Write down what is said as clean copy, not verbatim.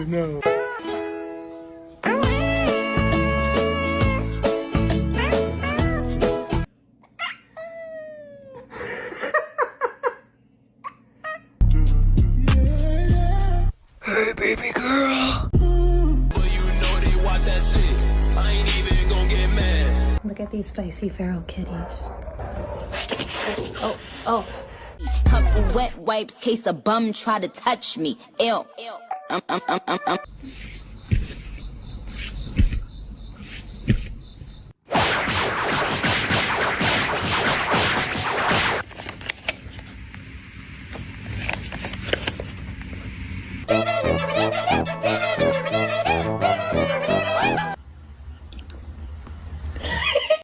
No. Hey, baby girl. Look at these spicy feral kitties. Oh. Couple wet wipes, case a bum try to touch me. Ew.